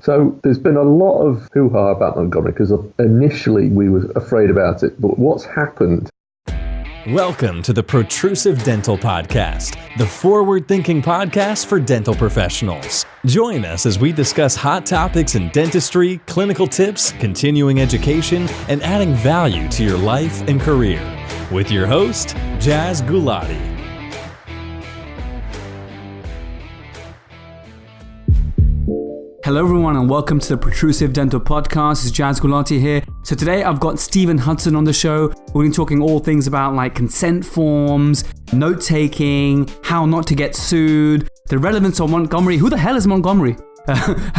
So there's been a lot of hoo-ha about Montgomery because initially we were afraid about it, but what's happened? Welcome to the Protrusive Dental Podcast, the forward-thinking podcast for dental professionals. Join us as we discuss hot topics in dentistry, clinical tips, continuing education, and adding value to your life and career. With your host, Jazz Gulati. Hello everyone and welcome to the Protrusive Dental Podcast. It's Jazz Gulati here. So today I've got Stephen Hudson on the show. We're going to be talking all things about like consent forms, note-taking, how not to get sued, the relevance of Montgomery. Who the hell is Montgomery?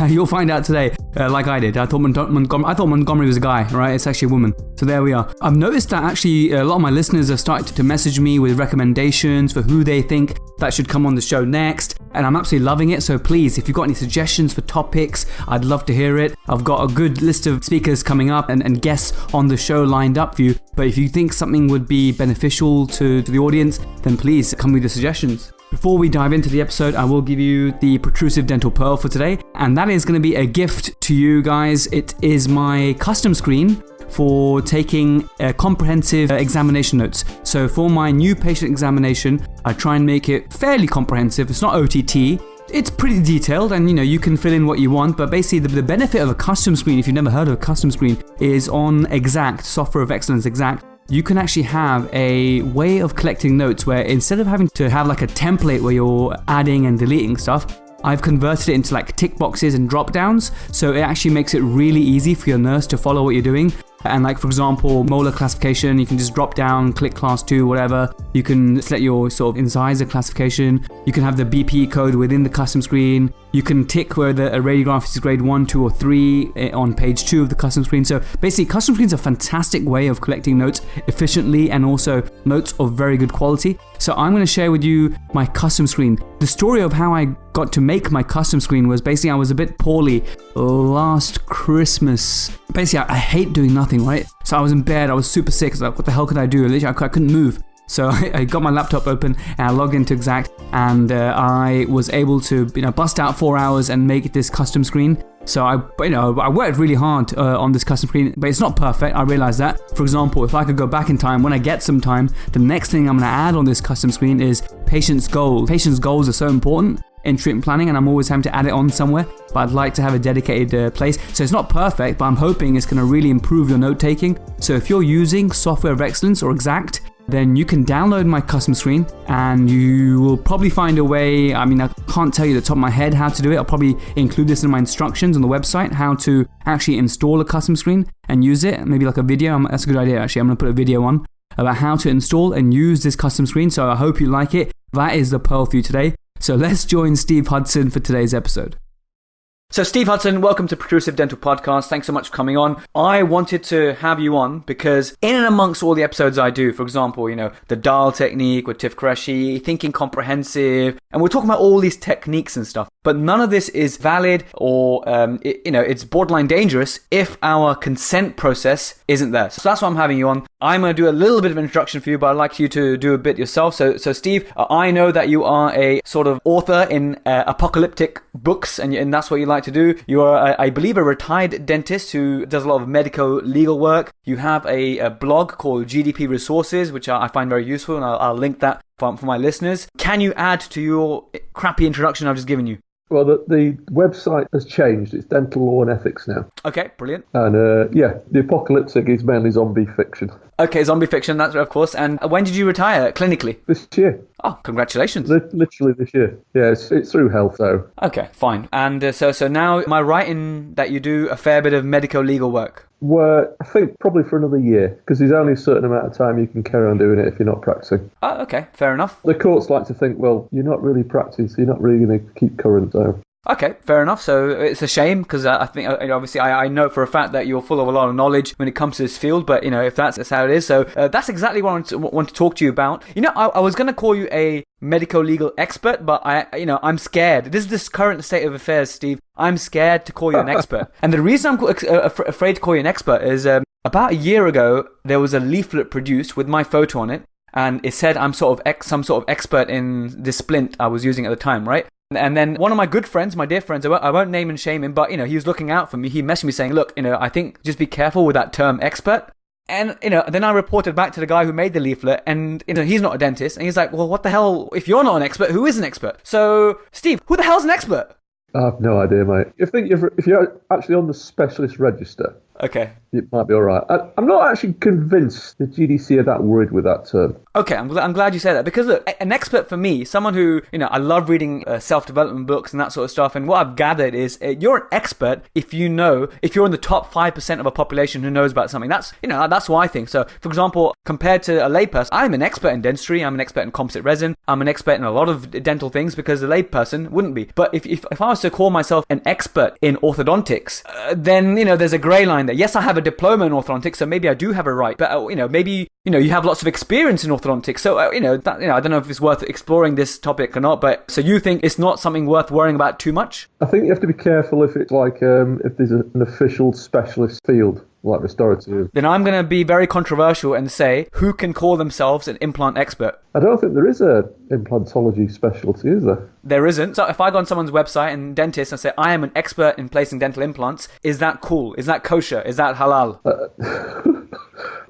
You'll find out today, like I did. I thought Montgomery was a guy, right? It's actually a woman. So there we are. I've noticed that actually a lot of my listeners have started to message me with recommendations for who they think that should come on the show next. And I'm absolutely loving it. So please, if you've got any suggestions for topics, I'd love to hear it. I've got a good list of speakers coming up and guests on the show lined up for you. But if you think something would be beneficial to the audience, then please come with the suggestions. Before we dive into the episode, I will give you the Protrusive Dental Pearl for today, and that is going to be a gift to you guys. It is my custom screen for taking comprehensive examination notes. So for my new patient examination, I try and make it fairly comprehensive. It's not OTT. It's pretty detailed and you can fill in what you want, but basically the benefit of a custom screen, if you've never heard of a custom screen, is on Exact, Software of Excellence Exact. You can actually have a way of collecting notes where instead of having to have like a template where you're adding and deleting stuff, I've converted it into like tick boxes and drop downs. So it actually makes it really easy for your nurse to follow what you're doing. And like, for example, molar classification, you can just drop down, click class 2, whatever. You can select your sort of incisor classification. You can have the BPE code within the custom screen. You can tick whether a radiograph is grade 1, 2, or 3 on page 2 of the custom screen. So basically, custom screens are a fantastic way of collecting notes efficiently and also notes of very good quality. So I'm going to share with you my custom screen. The story of how I got to make my custom screen was basically I was a bit poorly last Christmas. Basically, I hate doing nothing, right? So I was in bed, I was super sick. I was like, what the hell could I do? Literally, I couldn't move. So I got my laptop open and I logged into Exact and I was able to bust out 4 hours and make this custom screen. So I worked really hard on this custom screen, but it's not perfect. I realize that. For example, if I could go back in time, when I get some time, the next thing I'm going to add on this custom screen is patient's goals. Patient's goals are so important in treatment planning, and I'm always having to add it on somewhere, but I'd like to have a dedicated place. So it's not perfect, but I'm hoping it's going to really improve your note taking. So if you're using Software of Excellence or Exact, then you can download my custom screen and you will probably find a way. I can't tell you at the top of my head how to do it. I'll probably include this in my instructions on the website, how to actually install a custom screen and use it. Maybe like a video. That's a good idea, actually. I'm going to put a video on about how to install and use this custom screen. So I hope you like it. That is the pearl for you today. So let's join Steve Hudson for today's episode. So Steve Hudson, welcome to Protrusive Dental Podcast. Thanks so much for coming on. I wanted to have you on because in and amongst all the episodes I do, for example, the dial technique with Tiff Qureshi, thinking comprehensive, and we're talking about all these techniques and stuff, but none of this is valid or, it's borderline dangerous if our consent process isn't there. So that's why I'm having you on. I'm going to do a little bit of an introduction for you, but I'd like you to do a bit yourself. So Steve, I know that you are a sort of author in apocalyptic books, and that's what you like to do. You are, I believe, a retired dentist who does a lot of medical legal work. You have a blog called GDP Resources, which I find very useful, and I'll link that for my listeners. Can you add to your crappy introduction I've just given you? Well, the website has changed. It's Dental Law and Ethics now. Okay, brilliant. And the apocalyptic is mainly zombie fiction. Okay, zombie fiction, that's of course. And when did you retire clinically? This year. Oh, congratulations. Literally this year. Yeah, it's through health though. Okay, fine. And so now, am I right in that you do a fair bit of medical legal work? Well, I think probably for another year, because there's only a certain amount of time you can carry on doing it if you're not practicing. Oh, okay, fair enough. The courts like to think, well, you're not really practicing, so you're not really going to keep current, so... Okay, fair enough. So it's a shame because I think, obviously, I know for a fact that you're full of a lot of knowledge when it comes to this field. But if that's how it is, so that's exactly what I want to talk to you about. I was going to call you a medical legal expert, but I'm scared. This is this current state of affairs, Steve. I'm scared to call you an expert, and the reason I'm afraid to call you an expert is about a year ago there was a leaflet produced with my photo on it, and it said I'm some sort of expert in this splint I was using at the time, right? And then one of my good friends, my dear friends, I won't name and shame him, but he was looking out for me. He messaged me saying, look, I think just be careful with that term expert. And, then I reported back to the guy who made the leaflet, and, he's not a dentist. And he's like, well, what the hell? If you're not an expert, who is an expert? So, Steve, who the hell's an expert? I have no idea, mate. If you're actually on the specialist register, okay, it might be all right. I'm not actually convinced the GDC are that worried with that term. Okay, I'm glad you said that, because look, an expert for me, someone who, I love reading self-development books and that sort of stuff, and what I've gathered is you're an expert if you're in the top 5% of a population who knows about something. That's what I think. So, for example, compared to a layperson, I'm an expert in dentistry, I'm an expert in composite resin, I'm an expert in a lot of dental things, because a layperson wouldn't be. But if I was to call myself an expert in orthodontics, then, there's a grey line there. Yes, I have a diploma in orthodontics, so maybe I do have a right, but, maybe, you have lots of experience in orthodontics. So, I don't know if it's worth exploring this topic or not, but so you think it's not something worth worrying about too much? I think you have to be careful if it's like, if there's an official specialist field, like restorative. Then I'm going to be very controversial and say, who can call themselves an implant expert? I don't think there is a implantology specialty, is there? There isn't. So if I go on someone's website and dentist and say, I am an expert in placing dental implants, is that cool? Is that kosher? Is that halal?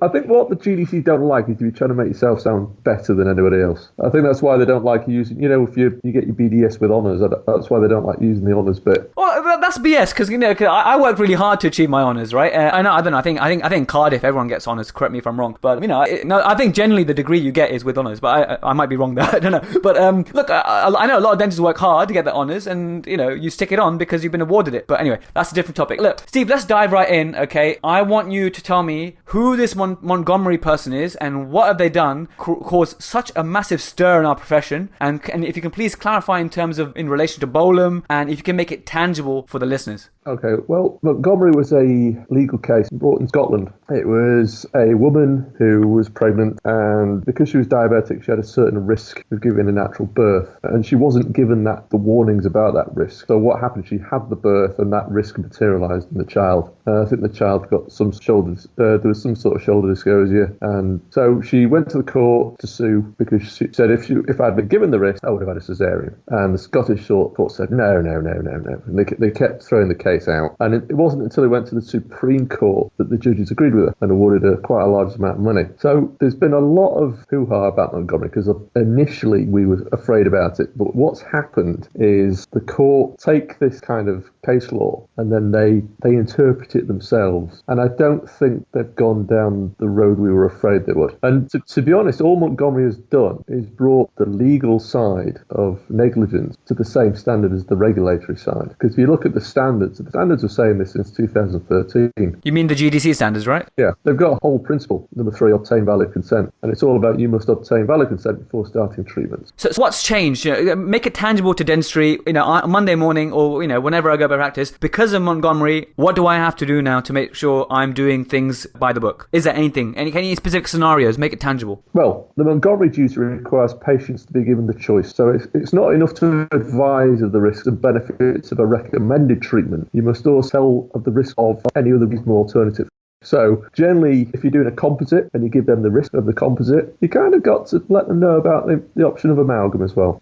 I think what the GDC don't like is you trying to make yourself sound better than anybody else. I think that's why they don't like using, if you get your BDS with honours, that's why they don't like using the honours bit. Well, that's BS, because I worked really hard to achieve my honours, right? I don't know. I think Cardiff everyone gets honours. Correct me if I'm wrong, but I think generally the degree you get is with honours, but I might be wrong there. I don't know. But look, I know a lot of dentists work hard to get their honours, and you stick it on because you've been awarded it. But anyway, that's a different topic. Look, Steve, let's dive right in. Okay, I want you to tell me who this Montgomery person is and what have they done caused such a massive stir in our profession, and if you can please clarify in relation to Bolam, and if you can make it tangible for the listeners. Okay, well, Montgomery was a legal case brought in Scotland. It was a woman who was pregnant, and because she was diabetic, she had a certain risk of giving a natural birth, and she wasn't given the warnings about that risk. So what happened, she had the birth, and that risk materialised in the child. I think the child got some shoulders, there was some sort of shoulder dysgeusia, and so she went to the court to sue because she said if I'd been given the risk, I would have had a caesarean. And the Scottish court said no. And they kept throwing the case out, and it wasn't until it went to the Supreme Court that the judges agreed with her and awarded her quite a large amount of money. So there's been a lot of hoo-ha about Montgomery because initially we were afraid about it, but what's happened is the court take this kind of case law and then they interpret it themselves, and I don't think they've gone down the road we were afraid they would. And to be honest, all Montgomery has done is brought the legal side of negligence to the same standard as the regulatory side, because if you look at the standards are saying this since 2013. You mean the GDC standards, right? Yeah, they've got a whole principle, number 3, obtain valid consent, and it's all about you must obtain valid consent before starting treatments. So what's changed? Make it tangible to dentistry. Monday morning or whenever I go by practice, because of Montgomery, what do I have to do now to make sure I'm doing things by the book? Is there anything? Any specific scenarios? Make it tangible. Well, the Montgomery duty requires patients to be given the choice. So it's not enough to advise of the risks and benefits of a recommended treatment. You must also tell of the risk of any other reasonable alternative. So generally, if you're doing a composite and you give them the risk of the composite, you kind of got to let them know about the option of amalgam as well,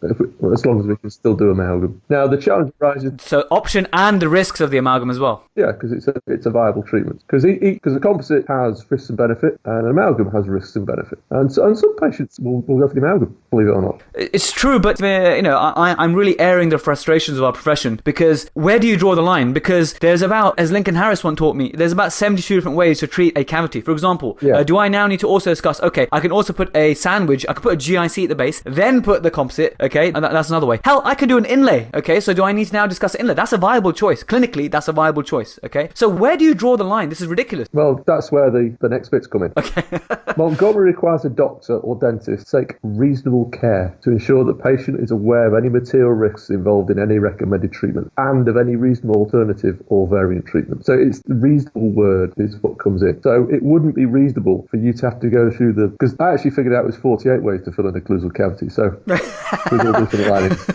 as long as we can still do amalgam. Now, the challenge arises... So option and the risks of the amalgam as well? Yeah, because it's a viable treatment. Because a composite has risks and benefit, and an amalgam has risks and benefit. And some patients will go for the amalgam, believe it or not. It's true, but I'm really airing the frustrations of our profession, because where do you draw the line? Because there's as Lincoln Harris once taught me, there's about 72 different ways to treat a cavity. For example, do I now need to also discuss, okay, I can also put a sandwich, I can put a GIC at the base, then put the composite, okay, and that's another way. Hell, I can do an inlay, okay, so do I need to now discuss inlay? That's a viable choice. Clinically, that's a viable choice, okay? So where do you draw the line? This is ridiculous. Well, that's where the next bits come in. Okay. Montgomery requires a doctor or dentist to take reasonable care to ensure the patient is aware of any material risks involved in any recommended treatment and of any reasonable alternative or variant treatment. So it's the reasonable word is what comes in. So it wouldn't be reasonable for you to have to go through because I actually figured out it was 48 ways to fill in a occlusal cavity. So with all different linings.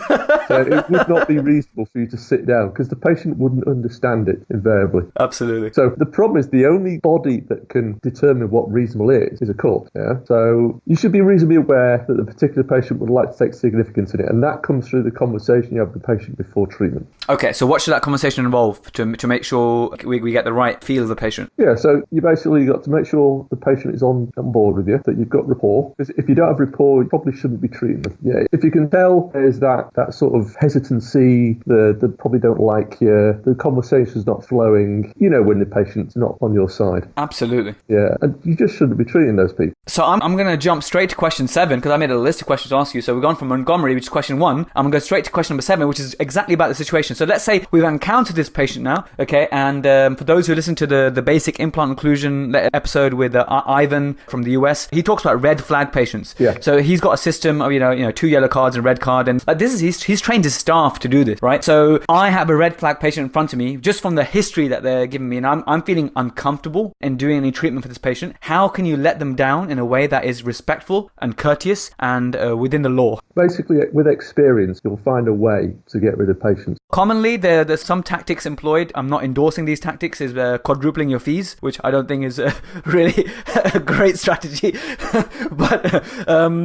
So it would not be reasonable for you to sit down because the patient wouldn't understand it invariably. Absolutely. So the problem is the only body that can determine what reasonable is a court. Yeah. So you should be reasonably aware that the particular patient would like to take significance in it, and that comes through the conversation you have with the patient before treatment. Okay, so what should that conversation involve to make sure we get the right feel of the patient? Yeah, so you basically got to make sure the patient is on board with you, that you've got rapport. Because if you don't have rapport, you probably shouldn't be treating them. Yeah, if you can tell there's that sort of hesitancy, they probably don't like you, the conversation's not flowing, you know when the patient's not on your side. Absolutely. Yeah, and you just shouldn't be treating those people. So I'm going to jump straight to question 7 because I made a list of questions to ask you. So we've gone from Montgomery, which is question 1. I'm going to go straight to question number 7, which is exactly about the situation. So let's say we've encountered this patient now, okay, and for those who listen to the basic implant occlusion episode with Ivan from the US, he talks about red flag patients. Yeah. So he's got a system of, you know, 2 yellow cards and a red card, and he's trained his staff to do this, right? So I have a red flag patient in front of me, just from the history that they're giving me, and I'm feeling uncomfortable in doing any treatment for this patient. How can you let them down in a way that is respectful and courteous and within the law? Basically, with experience, you'll find a way to get rid of patients. Commonly, there's some tactics employed. I'm not endorsing these tactics. Is quadrupling your fees, which I don't think is really a great strategy. But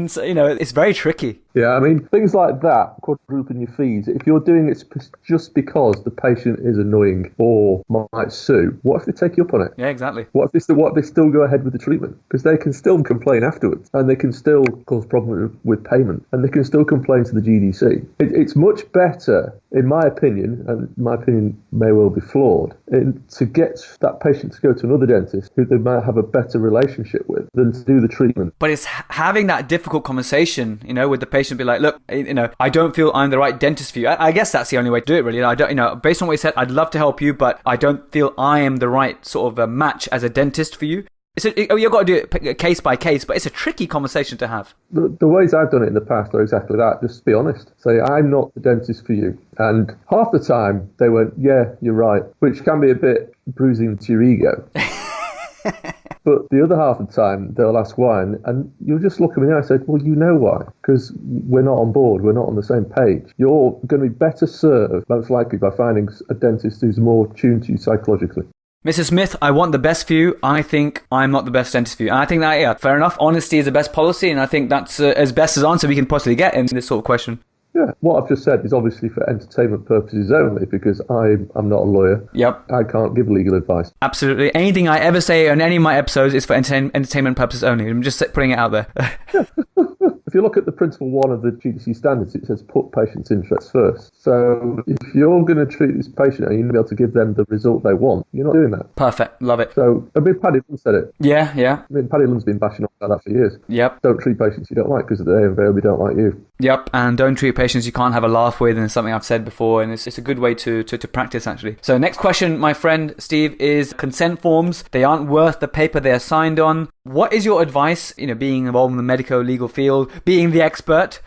so, you know, it's very tricky. Yeah, I mean, things like that, quadrupling your fees, if you're doing it just because the patient is annoying or might sue, what if they take you up on it? Yeah, exactly. What if they still go ahead with the treatment? Because they can still complain afterwards, and they can still cause problems with payment, and they can still complain to the GDC. It's much better, in my opinion, and my opinion may well be flawed, to get that patient to go to another dentist who they might have a better relationship with than to do the treatment. But it's having that difficult conversation, you know, with the patient, be like, look, you know, I don't feel I'm the right dentist for you. I guess that's the only way to do it, really. I don't, you know, based on what you said, I'd love to help you, but I don't feel I am the right sort of a match as a dentist for you. You've got to do it case by case, but it's a tricky conversation to have. The ways I've done it in the past are exactly that. Just be honest. Say, I'm not the dentist for you. And half the time they went, yeah, you're right, which can be a bit bruising to your ego. But the other half of the time, they'll ask why, and you'll just look at me and say, well, you know why, because we're not on board, we're not on the same page. You're going to be better served, most likely, by finding a dentist who's more tuned to you psychologically. Mrs. Smith, I want the best for you. I think I'm not the best dentist for you. And I think that, yeah, fair enough. Honesty is the best policy, and I think that's as best as answer we can possibly get in this sort of question. Yeah, what I've just said is obviously for entertainment purposes only, because I'm not a lawyer. Yep. I can't give legal advice. Absolutely. Anything I ever say on any of my episodes is for entertainment purposes only. I'm just putting it out there. If you look at the principle 1 of the GDC standards, it says put patient's interests first. So if you're going to treat this patient and you're going to be able to give them the result they want, you're not doing that. Perfect. Love it. So, I mean, Paddy Lunn said it. Yeah. I mean, Paddy Lunn's been bashing on about that for years. Yep. Don't treat patients you don't like because they invariably don't like you. Yep. And don't treat patients you can't have a laugh with, and it's something I've said before, and it's a good way to practice, actually. So next question, my friend Steve, is consent forms. They aren't worth the paper they are signed on. What is your advice, you know, being involved in the medico-legal field, being the expert?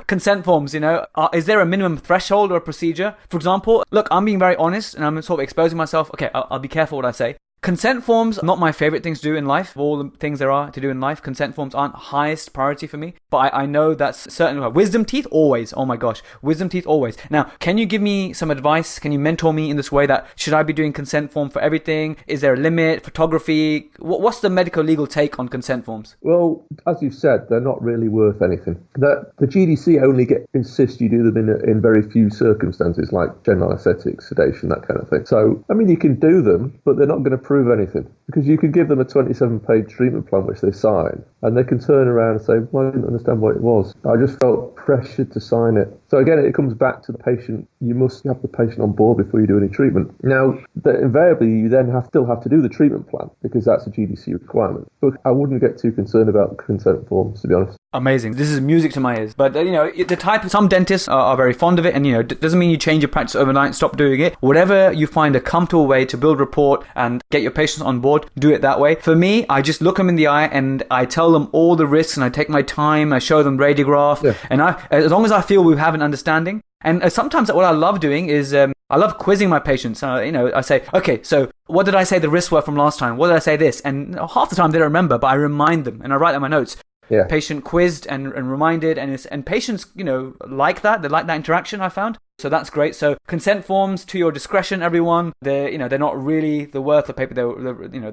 Consent forms, you know, is there a minimum threshold or a procedure? For example, look, I'm being very honest and I'm sort of exposing myself. Okay, I'll be careful what I say. Consent forms are not my favorite things to do in life. Of all the things there are to do in life, consent forms aren't highest priority for me. But I know that's certainly wisdom teeth always. Oh my gosh, wisdom teeth always. Now, can you give me some advice? Can you mentor me in this way that should I be doing consent form for everything? Is there a limit? Photography? What's the medical legal take on consent forms? Well, as you've said, they're not really worth anything. The GDC only insist you do them in very few circumstances, like general aesthetics, sedation, that kind of thing. So, I mean, you can do them, but they're not going to prove anything, because you could give them a 27-page treatment plan which they sign, and they can turn around and say, well, I didn't understand what it was. I just felt pressured to sign it. So again, it comes back to the patient. You must have the patient on board before you do any treatment. Now, invariably, you then still have to do the treatment plan, because that's a GDC requirement. But I wouldn't get too concerned about consent forms, to be honest. Amazing. This is music to my ears. But, you know, the type of some dentists are very fond of it, and, you know, doesn't mean you change your practice overnight and stop doing it. Whatever you find a comfortable way to build rapport and get your patients on board, do it that way. For me, I just look them in the eye and I tell them all the risks, and I take my time, I show them radiograph, and as long as I feel we have an understanding, And sometimes what I love doing is I love quizzing my patients. I say, okay, so what did I say the risks were from last time? What did I say this? And half the time they don't remember, but I remind them and I write down my notes. Yeah. Patient quizzed and reminded, and patients, like that. They like that interaction, I found. So that's great. So consent forms, to your discretion, everyone. They're not really the worth of paper they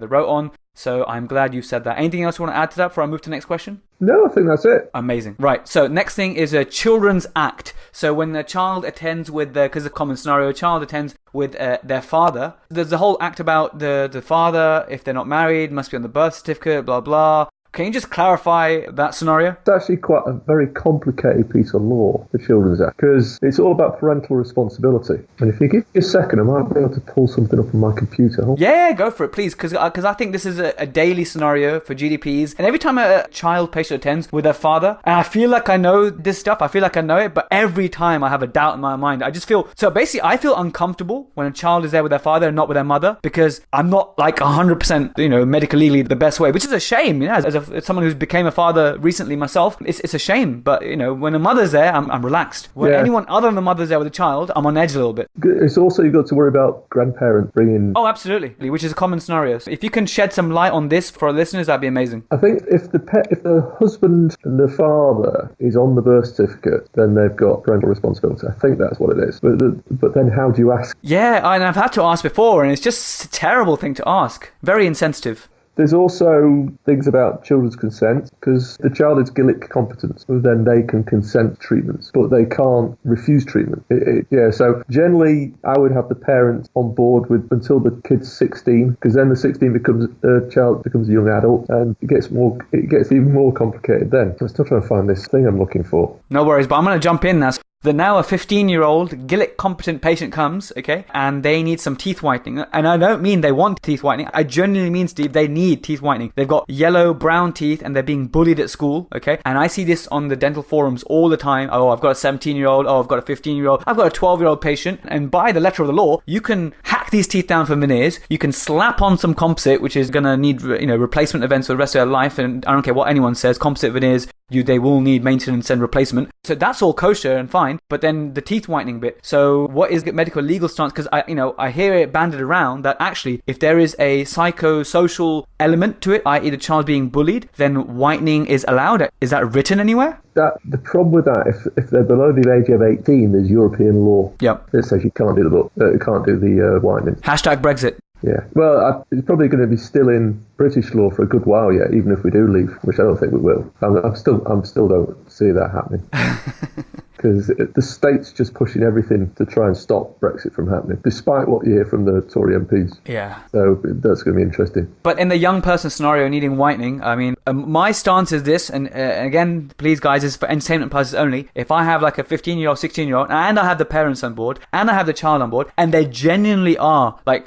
wrote on. So I'm glad you said that. Anything else you want to add to that before I move to the next question? No, I think that's it. Amazing. Right. So next thing is a children's act. So when the child attends because it's a common scenario, a child attends with their father. There's the whole act about the father, if they're not married, must be on the birth certificate, blah, blah. Can you just clarify that scenario? It's actually quite a very complicated piece of law, the Children's Act, because it's all about parental responsibility. And if you give me a second, I might be able to pull something up on my computer. Yeah, go for it, please, because I think this is a daily scenario for GDPs. And every time a child patient attends with their father, and I feel like I know this stuff, I feel like I know it, but every time I have a doubt in my mind, I just feel... So basically, I feel uncomfortable when a child is there with their father and not with their mother, because I'm not like 100%, medically legally the best way, which is a shame, as someone who's became a father recently myself, it's a shame. But when a mother's there, I'm relaxed. When anyone other than the mother's there with a child, I'm on edge a little bit. It's also, you've got to worry about grandparents bringing... Oh, absolutely, which is a common scenario. So if you can shed some light on this for our listeners, that'd be amazing. I think if the husband and the father is on the birth certificate, then they've got parental responsibility. I think that's what it is. But then how do you ask? Yeah, and I've had to ask before, and it's just a terrible thing to ask. Very insensitive. There's also things about children's consent, because the child is Gillick competent, so then they can consent to treatments, but they can't refuse treatment. So generally, I would have the parents on board with until the kid's 16, because then the child becomes a young adult, and it gets even more complicated then. I'm still trying to find this thing I'm looking for. No worries, but I'm going to jump in now. Now a 15-year-old Gillick competent patient comes, okay, and they need some teeth whitening. And I don't mean they want teeth whitening. I genuinely mean, Steve, they need teeth whitening. They've got yellow, brown teeth, and they're being bullied at school, okay? And I see this on the dental forums all the time. Oh, I've got a 17-year-old. Oh, I've got a 15-year-old. I've got a 12-year-old patient. And by the letter of the law, you can hack these teeth down for veneers. You can slap on some composite, which is going to need, replacement events for the rest of their life. And I don't care what anyone says, composite veneers, they will need maintenance and replacement. So that's all kosher and fine. But then the teeth whitening bit. So what is the medical legal stance? Because I hear it banded around that actually, if there is a psychosocial element to it, i.e. the child being bullied, then whitening is allowed. Is that written anywhere? The problem with that, if they're below the age of 18, there's European law. Yep. That says you can't do the whitening. Hashtag Brexit. Yeah, well, it's probably going to be still in British law for a good while yet, even if we do leave, which I don't think we will. I still don't see that happening. Because the state's just pushing everything to try and stop Brexit from happening, despite what you hear from the Tory MPs. Yeah. So that's going to be interesting. But in the young person scenario needing whitening, I mean, my stance is this, and again, please guys, is for entertainment purposes only. If I have like a 15-year-old, 16-year-old, and I have the parents on board, and I have the child on board, and they genuinely are, I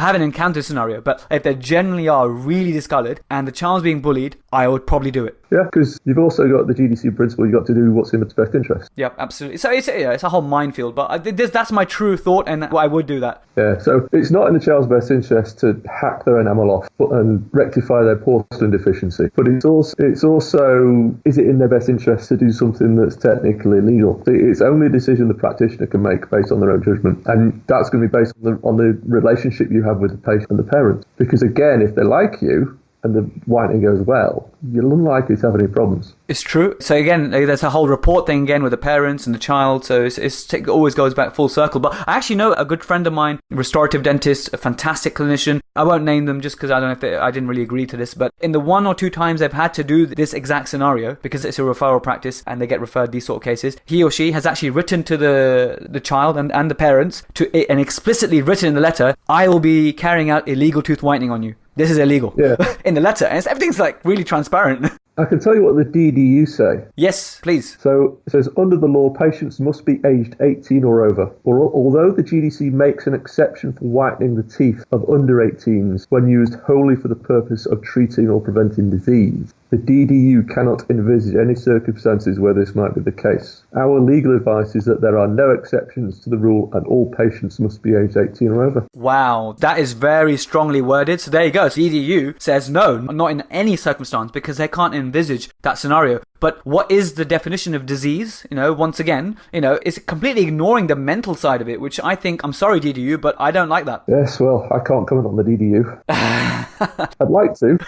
haven't encountered a scenario, but if they genuinely are really discolored, and the child's being bullied, I would probably do it. Yeah, because you've also got the GDC principle, you've got to do what's in its best interest. Yep, absolutely. So it's a whole minefield, but that's my true thought, and I would do that. Yeah, so it's not in the child's best interest to hack their enamel off and rectify their porcelain deficiency, but it's also is it in their best interest to do something that's technically illegal? It's only a decision the practitioner can make based on their own judgment, and that's going to be based on the relationship you have with the patient and the parent. Because again, if they like you, and the whitening goes well, you're unlikely to have any problems. It's true. So again, there's a whole report thing again with the parents and the child, so it always goes back full circle. But I actually know a good friend of mine, restorative dentist, a fantastic clinician. I won't name them just because I don't know if I didn't really agree to this, but in the 1 or 2 times they've had to do this exact scenario, because it's a referral practice and they get referred these sort of cases, he or she has actually written to the child and the parents and explicitly written in the letter, I will be carrying out illegal tooth whitening on you. This is illegal. Yeah. In the letter. And everything's like really transparent. I can tell you what the DDU say. Yes, please. So it says, under the law, patients must be aged 18 or over. Although the GDC makes an exception for whitening the teeth of under 18s when used wholly for the purpose of treating or preventing disease, the DDU cannot envisage any circumstances where this might be the case. Our legal advice is that there are no exceptions to the rule and all patients must be aged 18 or over. Wow, that is very strongly worded. So there you go. So DDU says no, not in any circumstance, because they can't envisage that scenario. But what is the definition of disease? Once again, it's completely ignoring the mental side of it, which I think, I'm sorry, DDU, but I don't like that. Yes, well, I can't comment on the DDU. I'd like to.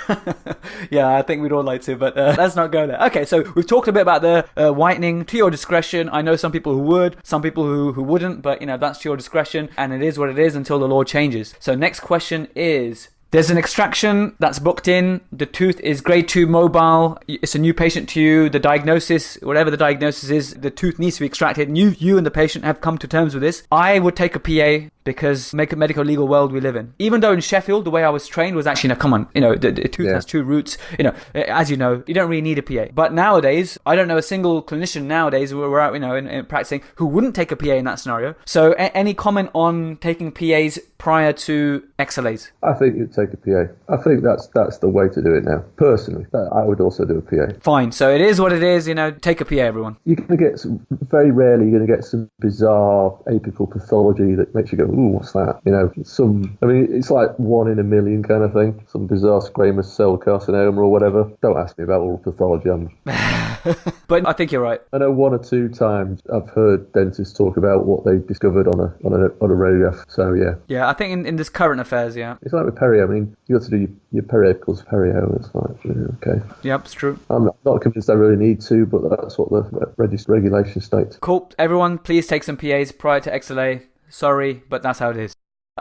Yeah, I think we'd all like to, but let's not go there. Okay, so we've talked a bit about the whitening. To your discretion. I know some people who would, some people who wouldn't, but that's to your discretion, and it is what it is until the law changes. So next question is, there's an extraction that's booked in. The tooth is grade 2 mobile. It's a new patient to you. The diagnosis, whatever the diagnosis is, the tooth needs to be extracted. And you and the patient have come to terms with this. I would take a PA because medical legal world we live in. Even though in Sheffield, the way I was trained was actually, come on, the tooth has 2 roots. As you know, you don't really need a PA. But nowadays, I don't know a single clinician nowadays who are out, in practicing who wouldn't take a PA in that scenario. So any comment on taking PAs prior to XLAs? I think you'd take a PA. I think that's the way to do it now. Personally, I would also do a PA. Fine. So it is what it is. Take a PA, everyone. You're going to get very rarely. You're going to get some bizarre apical pathology that makes you go, "Ooh, what's that?" It's like 1 in a million kind of thing. Some bizarre squamous cell carcinoma or whatever. Don't ask me about all the pathology. But I think you're right. I know 1 or 2 times I've heard dentists talk about what they discovered on a radiograph. So yeah. Yeah, I think in this current affairs, yeah. It's like with perio. You got to do your periapicals perio. It's like, okay. Yep, it's true. I'm not convinced I really need to, but that's what the regulation states. Cool. Everyone, please take some PAs prior to XLA. Sorry, but that's how it is.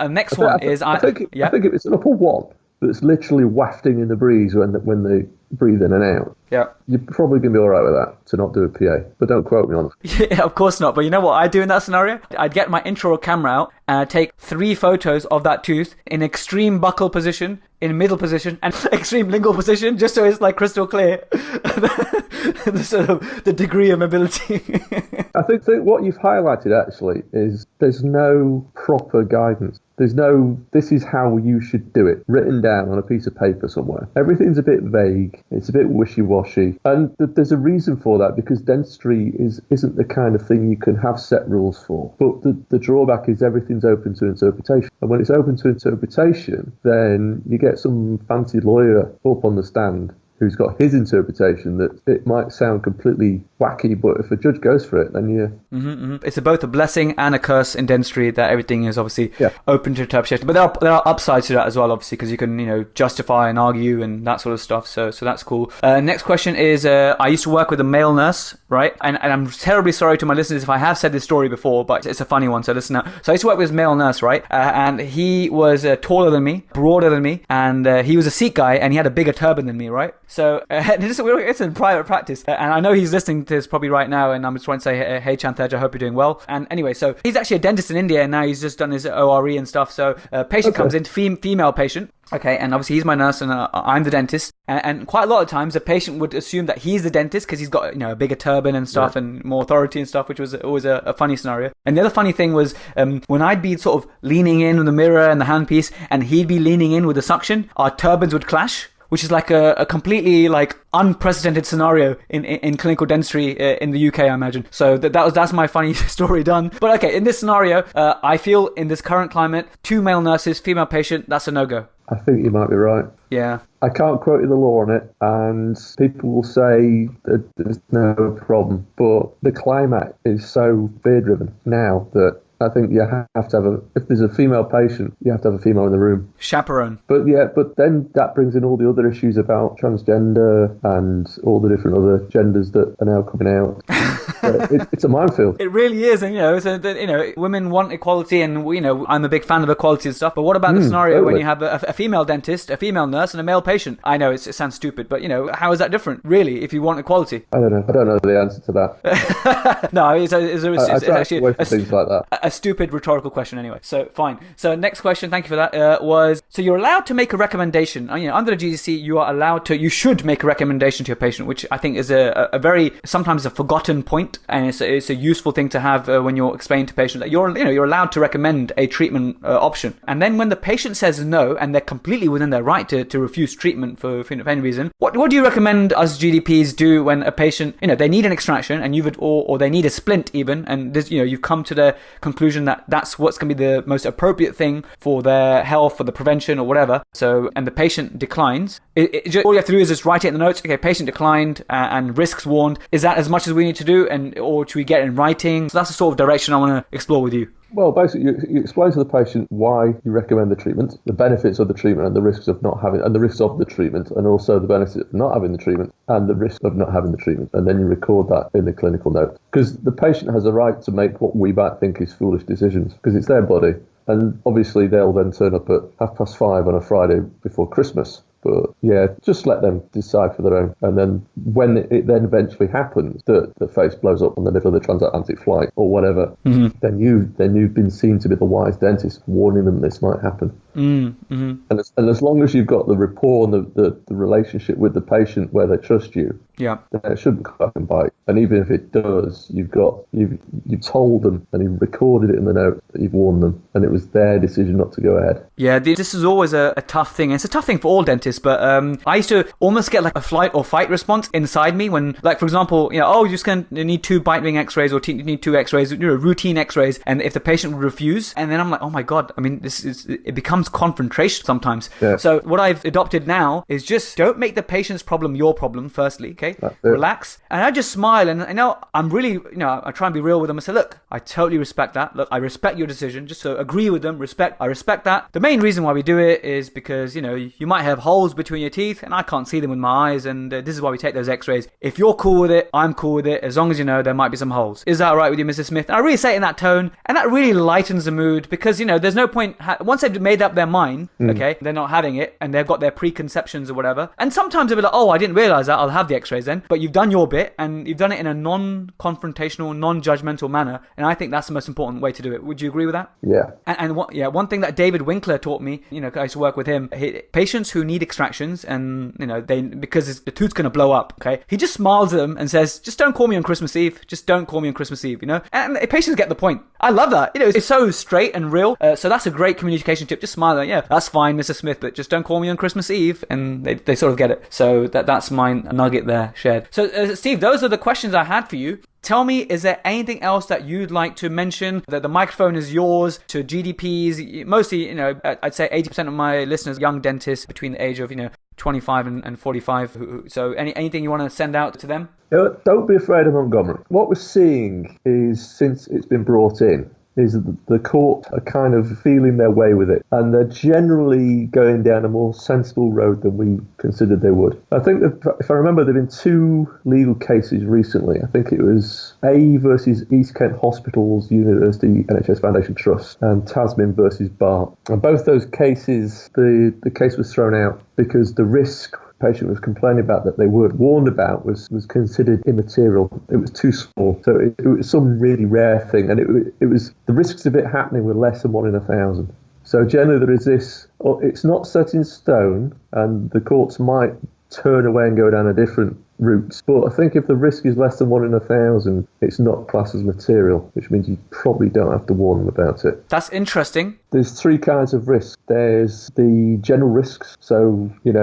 Next one is... I think if it's an upper one that's literally wafting in the breeze when they breathe in and out, yeah, you're probably going to be all right with that, to not do a PA. But don't quote me on it. Yeah, of course not. But you know what I do in that scenario? I'd get my intraoral camera out and I'd take 3 photos of that tooth in extreme buccal position, in middle position, and extreme lingual position, just so it's like crystal clear. the degree of mobility. I think what you've highlighted actually is there's no proper guidance. There's no, this is how you should do it, written down on a piece of paper somewhere. Everything's a bit vague. It's a bit wishy-washy. And there's a reason for that, because dentistry isn't the kind of thing you can have set rules for. But the drawback is everything's open to interpretation. And when it's open to interpretation, then you get some fancy lawyer up on the stand who's got his interpretation that it might sound completely wacky, but if a judge goes for it, then you... It's both a blessing and a curse in dentistry that everything is obviously open to interpretation. But there are upsides to that as well, obviously, because you can, justify and argue and that sort of stuff. So that's cool. Next question is, I used to work with a male nurse, right? And I'm terribly sorry to my listeners if I have said this story before, but it's a funny one, so listen now. So I used to work with this male nurse, right? And he was taller than me, broader than me, and he was a Sikh guy, and he had a bigger turban than me, right? So it's in private practice, and I know he's listening to this probably right now, and I'm just trying to say, hey Chantej, I hope you're doing well. And anyway, so he's actually a dentist in India, and now he's just done his ORE and stuff. So patient comes in, female patient. Okay, and obviously he's my nurse and I'm the dentist. And quite a lot of times the patient would assume that he's the dentist because he's got a bigger turban and stuff and more authority and stuff, which was always a funny scenario. And the other funny thing was when I'd be sort of leaning in with the mirror and the handpiece and he'd be leaning in with the suction, our turbans would clash, which is like a completely like unprecedented scenario in clinical dentistry in the UK, I imagine. So that's my funny story done. But okay, in this scenario, I feel in this current climate, 2 male nurses, female patient, that's a no-go. I think you might be right. Yeah. I can't quote you the law on it, and people will say that there's no problem. But the climate is so fear-driven now that I think you have to have if there's a female patient, you have to have a female in the room. Chaperone. But then that brings in all the other issues about transgender and all the different other genders that are now coming out. It's a minefield. It really is, and women want equality, and I'm a big fan of equality and stuff. But what about the scenario when you have a female dentist, a female nurse, and a male patient? I know it sounds stupid, but how is that different, really? If you want equality, I don't know the answer to that. No, it's actually things like that. A stupid rhetorical question, anyway. So fine. So next question, thank you for that. Was so you're allowed to make a recommendation. Under the GDC, you should make a recommendation to your patient, which I think is a very sometimes a forgotten point. point, and it's a useful thing to have when you're explaining to patients that you're allowed to recommend a treatment option. And then when the patient says no, and they're completely within their right to refuse treatment for any reason, what do you recommend us GDPs do when a patient, they need an extraction and or they need a splint even, and this, you've come to the conclusion that that's what's going to be the most appropriate thing for their health, for the prevention or whatever. So, and the patient declines. All you have to do is just write it in the notes. Okay, patient declined and risks warned. Is that as much as we need to do, or should we get it in writing? So that's the sort of direction I want to explore with you. Well, basically, you explain to the patient why you recommend the treatment, the benefits of the treatment and the risks of not having, and the risks of the treatment, and also the benefits of not having the treatment and the risk of not having the treatment. And then you record that in the clinical note. Because the patient has a right to make what we might think is foolish decisions, because it's their body. And obviously, they'll then turn up at 5:30 on a Friday before Christmas. But yeah, just let them decide for their own. And then when it then eventually happens that the face blows up in the middle of the transatlantic flight or whatever, then you've been seen to be the wise dentist warning them this might happen. And as long as you've got the rapport and the relationship with the patient where they trust you, then it shouldn't come back and bite. And even if it does, you've told them and you've recorded it in the note that you've warned them, and it was their decision not to go ahead. Yeah, this is always a tough thing. It's a tough thing for all dentists, but I used to almost get like a flight or fight response inside me when, like, for example, you're just going to need 2 bite wing x-rays or you need 2 x-rays, routine x-rays, and if the patient would refuse, and then I'm like, oh my God, I mean, it becomes confrontation sometimes. Yeah. So what I've adopted now is just don't make the patient's problem your problem, firstly, okay? Relax. And I just smile, and I'm really, I try and be real with them. I say, look, I totally respect that. Look, I respect your decision. Just so agree with them, I respect that. The main reason why we do it is because, you might have holes between your teeth, and I can't see them with my eyes, and this is why we take those x-rays. If you're cool with it, I'm cool with it, as long as there might be some holes. Is that all right with you, Mrs. Smith? And I really say it in that tone, and that really lightens the mood, because, there's no point, once they've made up their mind, okay, they're not having it, and they've got their preconceptions or whatever, and sometimes they'll be like, oh, I didn't realize that, I'll have the x-rays then, but you've done your bit, and you've done it in a non-confrontational, non-judgmental manner, and I think that's the most important way to do it. Would you agree with that? Yeah. And one thing that David Winkler taught me, I used to work with him, patients who need extractions, and, because the tooth's going to blow up, okay, he just smiles at them and says, just don't call me on Christmas Eve, just don't call me on Christmas Eve, and the patients get the point. I love that. It's so straight and real, so that's a great communication tip. Just smile, yeah, that's fine, Mr. Smith, but just don't call me on Christmas Eve, and they sort of get it. So that's my nugget there shared. So Steve, those are the questions I had for you. Tell me, is there anything else that you'd like to mention? That the microphone is yours to GDPs. Mostly, I'd say 80% of my listeners, young dentists between the age of, 25 and 45. So anything you want to send out to them? Don't be afraid of Montgomery. What we're seeing is, since it's been brought in, is that the court are kind of feeling their way with it, and they're generally going down a more sensible road than we considered they would. I think that, if I remember, there have been 2 legal cases recently. I think it was A versus East Kent Hospitals University NHS Foundation Trust and Tasmin versus Bart. And both those cases, the case was thrown out because the risk patient was complaining about that they weren't warned about was considered immaterial. It was too small. So it was some really rare thing, and it was the risks of it happening were less than 1 in 1,000. So generally there is this, it's not set in stone, and the courts might turn away and go down a different route. But I think if the risk is less than 1 in 1,000, it's not classed as material, which means you probably don't have to warn them about it. That's interesting. There's 3 kinds of risk. There's the general risks. So, you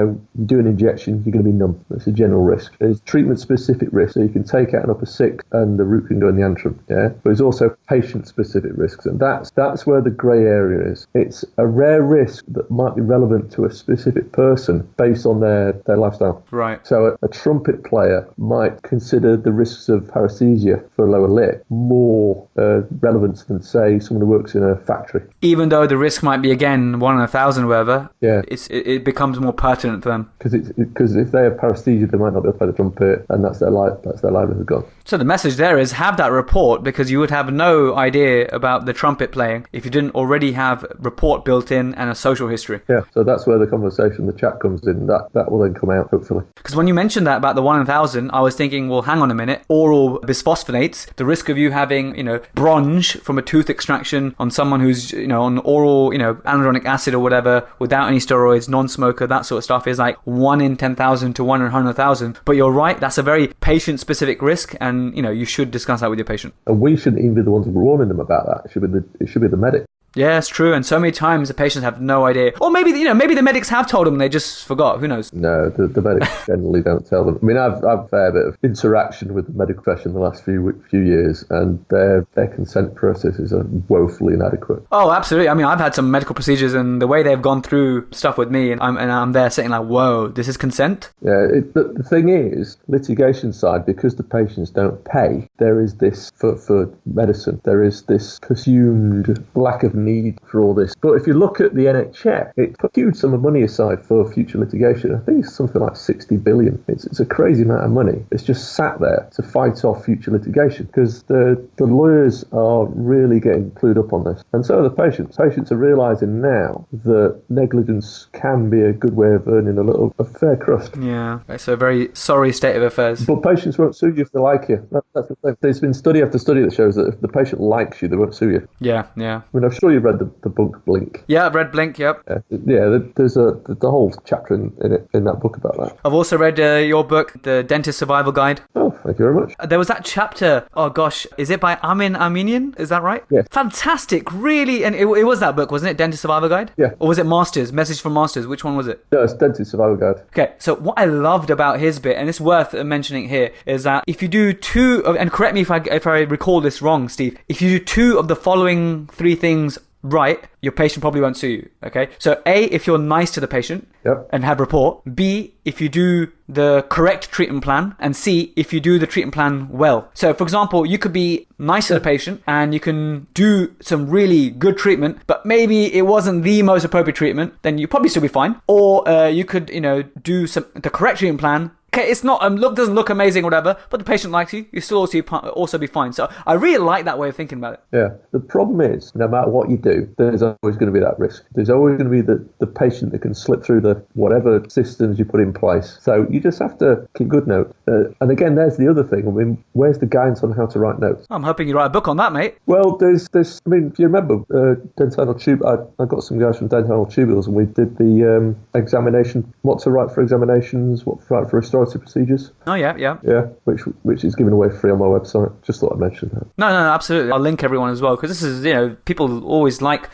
do an injection, you're going to be numb. That's a general risk. There's treatment-specific risk. So you can take out an upper 6 and the root can go in the antrum. Yeah. But there's also patient-specific risks. And that's where the grey area is. It's a rare risk that might be relevant to a specific person based on their lifestyle. Right. So a trumpet player might consider the risks of paresthesia for a lower lip more relevant than, say, someone who works in a factory. Even though the risk might be, again, 1 in 1,000 or whatever, yeah, it becomes more pertinent for them. Because if they have paresthesia, they might not be able to play the trumpet, and that's their livelihood gone. So the message there is have that report, because you would have no idea about the trumpet playing if you didn't already have report built in and a social history. Yeah, so that's where the conversation, the chat comes in. That will then come out, hopefully. Because when you mentioned that about the 1 in 1,000, I was thinking, well, hang on a minute, oral bisphosphonates, the risk of you having, bronze from a tooth extraction on someone who's, on oral, hyaluronic acid or whatever, without any steroids, non-smoker, that sort of stuff, is like 1 in 10,000 to 1 in 100,000. But you're right, that's a very patient-specific risk, and then, you should discuss that with your patient. And we shouldn't even be the ones warning them about that. It should be the medic. Yeah, it's true. And so many times the patients have no idea. Or maybe the medics have told them and they just forgot. Who knows? No, the medics generally don't tell them. I mean, I've had a fair bit of interaction with the medical profession the last few years, and their consent processes are woefully inadequate. Oh, absolutely. I mean, I've had some medical procedures, and the way they've gone through stuff with me, and I'm there sitting like, whoa, this is consent? Yeah, the thing is, litigation side, because the patients don't pay, there is this, for medicine, there is this presumed lack of need for all this. But if you look at the NHS, it put a huge sum of money aside for future litigation. I think it's something like 60 billion. It's a crazy amount of money. It's just sat there to fight off future litigation, because the lawyers are really getting clued up on this. And so are the patients. Patients are realising now that negligence can be a good way of earning a fair crust. Yeah, it's a very sorry state of affairs. But patients won't sue you if they like you. That's the thing. There's been study after study that shows that if the patient likes you, they won't sue you. Yeah. I mean, I'm sure you read the book Blink. Yeah, I've read Blink, yep. There's the whole chapter in that book about that. I've also read your book, The Dentist Survival Guide. Oh, thank you very much. There was that chapter, oh gosh, is it by Amin Aminian? Is that right? Yeah. Fantastic, really. And it was that book, wasn't it? Dentist Survival Guide? Yeah. Or was it Masters? Message from Masters? Which one was it? No, it's Dentist Survival Guide. Okay, so what I loved about his bit, and it's worth mentioning here, is that if you do two, and correct me if I recall this wrong, Steve, if you do two of the following three things right, your patient probably won't sue you. Okay, so A, if you're nice to the patient, yep, and have rapport. B, if you do the correct treatment plan. And C, if you do the treatment plan well. So for example, you could be nice to the patient and you can do some really good treatment, but maybe it wasn't the most appropriate treatment, then you probably still be fine. Or you could do the correct treatment plan. Okay, it's not doesn't look amazing or whatever, but the patient likes you. You still also be fine. So I really like that way of thinking about it. Yeah. The problem is, no matter what you do, there's always going to be that risk. There's always going to be the patient that can slip through the whatever systems you put in place. So you just have to keep good notes. And again, there's the other thing. I mean, where's the guidance on how to write notes? I'm hoping you write a book on that, mate. Well, there's. I mean, if you remember, dental tube. I got some guys from Dental Tubules, and we did the examination. What to write for examinations, what to write for restorative procedures. Oh yeah. Yeah, which is given away free on my website. Just thought I'd mention that. No, absolutely. I'll link everyone as well, because this is, people always like,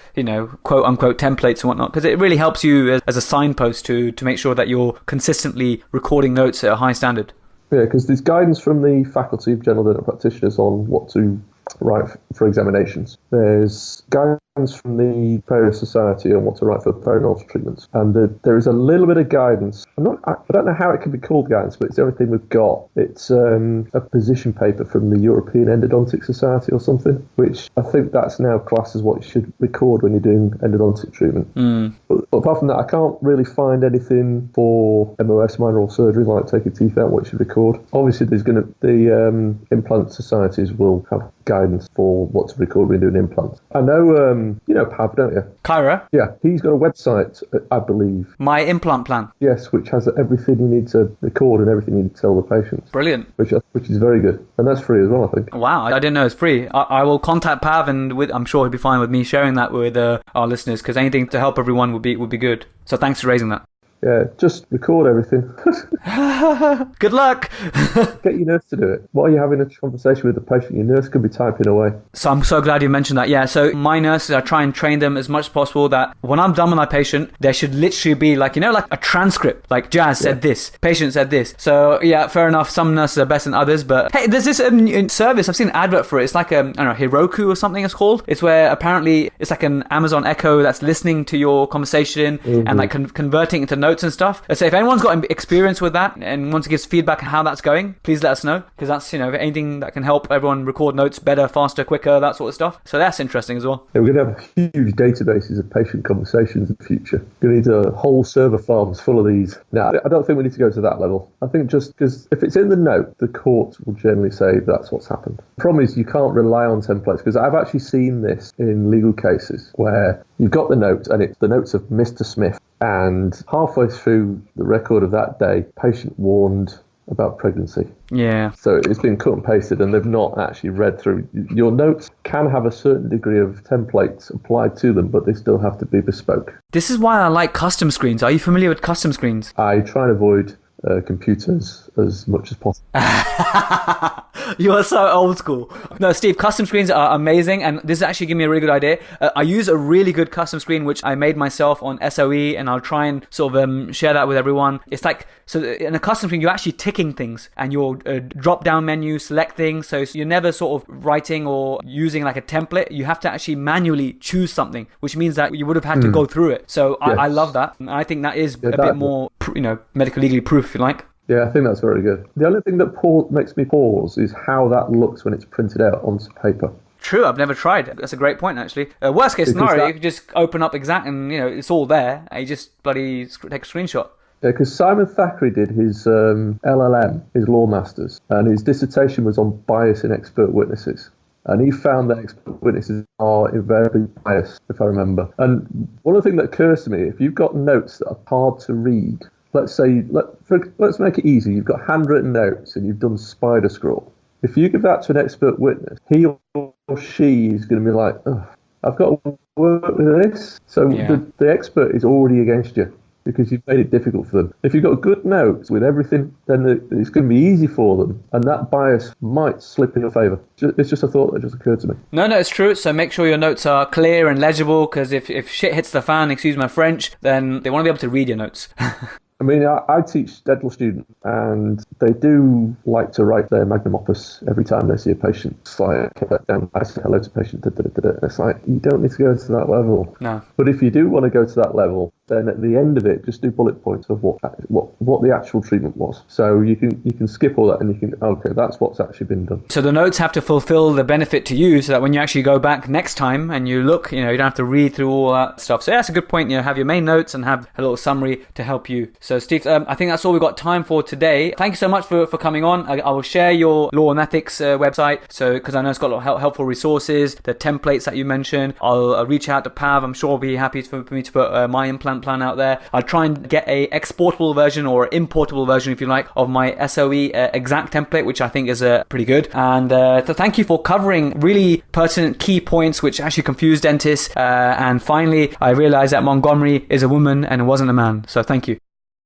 quote unquote templates and whatnot, because it really helps you as a signpost to make sure that you're consistently recording notes at a high standard. Yeah, because there's guidance from the Faculty of General Dental Practitioners on what to write for examinations. There's guidance from the Perio Society on what to write for periodontal treatments, and there is a little bit of guidance. I don't know how it can be called guidance, but it's the only thing we've got. It's a position paper from the European Endodontic Society or something, which I think that's now classed as what you should record when you're doing endodontic treatment. But apart from that, I can't really find anything for MOS, minor oral surgery, like taking teeth out, what you should record. Obviously, the implant societies will have guidance for what to record when you're doing implants. I know, Pav, don't you? Kyra? Yeah, he's got a website, I believe. My Implant Plan. Yes, which has everything you need to record and everything you need to tell the patients. Brilliant. Which is very good. And that's free as well, I think. Wow, I didn't know it's free. I will contact Pav, and I'm sure he'll be fine with me sharing that with our listeners, because anything to help everyone would be good. So thanks for raising that. Yeah, just record everything. Good luck. Get your nurse to do it. While you're having a conversation with the patient, your nurse could be typing away. So I'm so glad you mentioned that. Yeah, so my nurses, I try and train them as much as possible that when I'm done with my patient, there should literally be like a transcript. Like Jazz said this, patient said this. So yeah, fair enough. Some nurses are better than others, but hey, there's this service. I've seen an advert for it. It's like I don't know, Heroku or something it's called. It's where apparently it's like an Amazon Echo that's listening to your conversation and like converting into notes and stuff. So if anyone's got experience with that and wants to give feedback on how that's going, please let us know, because that's anything that can help everyone record notes better, faster, quicker, that sort of stuff. So that's interesting as well. Yeah, we're going to have huge databases of patient conversations in the future. We're going to need a whole server farms full of these. Now, I don't think we need to go to that level. I think just because if it's in the note, the court will generally say that's what's happened. The problem is you can't rely on templates, because I've actually seen this in legal cases where you've got the note and it's the notes of Mr. Smith, and halfway through the record of that day, patient warned about pregnancy. Yeah. So it's been cut and pasted and they've not actually read through. Your notes can have a certain degree of templates applied to them, but they still have to be bespoke. This is why I like custom screens. Are you familiar with custom screens? I try and avoid computers as much as possible. You are so old school. No, Steve, custom screens are amazing, and this actually gave me a really good idea. I use a really good custom screen which I made myself on SOE, and I'll try and sort of share that with everyone. It's like, so in a custom screen, you're actually ticking things, and your drop-down menu, select things, so you're never sort of writing or using like a template. You have to actually manually choose something, which means that you would have had to go through it. So yes. I love that. I think that is a bit more, medical legally proof, if you like. Yeah, I think that's very good. The only thing that makes me pause is how that looks when it's printed out onto paper. True, I've never tried. That's a great point, actually. Worst case scenario, you could just open up Exact and, it's all there, and you just bloody take a screenshot. Yeah, because Simon Thackeray did his LLM, his Law Masters, and his dissertation was on bias in expert witnesses. And he found that expert witnesses are invariably biased, if I remember. And one of the things that occurs to me, if you've got notes that are hard to read, let's make it easy. You've got handwritten notes and you've done spider scroll. If you give that to an expert witness, he or she is going to be like, oh, I've got to work with this. So the expert is already against you because you've made it difficult for them. If you've got good notes with everything, then it's going to be easy for them, and that bias might slip in your favour. It's just a thought that just occurred to me. No, it's true. So make sure your notes are clear and legible, because if shit hits the fan, excuse my French, then they want to be able to read your notes. I mean, I teach dental students, and they do like to write their magnum opus every time they see a patient. It's like, I say hello to patient, It's like, you don't need to go to that level. No. But if you do want to go to that level, then at the end of it, just do bullet points of what the actual treatment was. So you can skip all that, and you can, okay, that's what's actually been done. So the notes have to fulfill the benefit to you, so that when you actually go back next time and you look, you don't have to read through all that stuff. So that's a good point. Have your main notes and have a little summary to help you. So Steve, I think that's all we've got time for today. Thank you so much for coming on. I will share your Law and Ethics website, because I know it's got a lot of helpful resources, the templates that you mentioned. I'll reach out to Pav. I'm sure he'll be happy for me to put my implant plan out there. I'll try and get a exportable version or importable version, if you like, of my SOE Exact template, which I think is pretty good. And so thank you for covering really pertinent key points which actually confuse dentists. And finally, I realized that Montgomery is a woman and it wasn't a man. So thank you.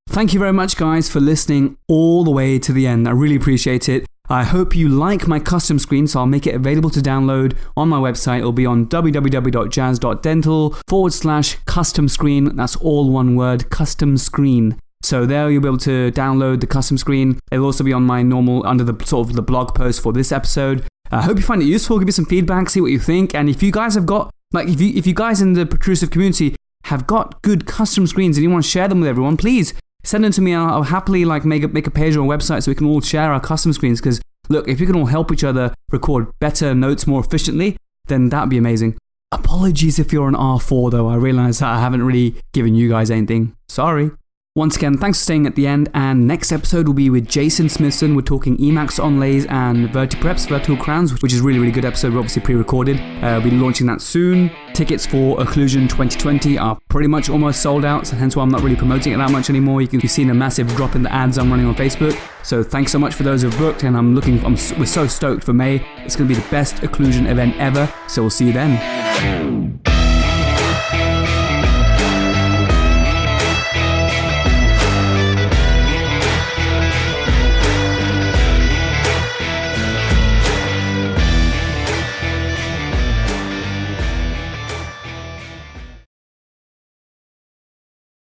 Thank you very much, guys, for listening all the way to the end. I really appreciate it. I hope you like my custom screen, so I'll make it available to download on my website. It'll be on www.jazz.dental/custom screen. That's all one word, custom screen. So there you'll be able to download the custom screen. It'll also be on my normal, under the sort of the blog post for this episode. I hope you find it useful. Give me some feedback, see what you think. And if you guys have got, if you guys in the Protrusive community have got good custom screens and you want to share them with everyone, please send them to me. I'll happily make a page or a website so we can all share our custom screens. Because look, if we can all help each other record better notes more efficiently, then that'd be amazing. Apologies if you're an R4 though. I realize that I haven't really given you guys anything. Sorry. Once again, thanks for staying at the end, and next episode will be with Jason Smithson. We're talking Emax onlays and vertipreps, vertical crowns, which is a really, really good episode. We're obviously pre-recorded. We'll be launching that soon. Tickets for Occlusion 2020 are pretty much almost sold out, so hence why I'm not really promoting it that much anymore. You've seen a massive drop in the ads I'm running on Facebook. So thanks so much for those who've booked, and we're so stoked for May. It's going to be the best Occlusion event ever, so we'll see you then.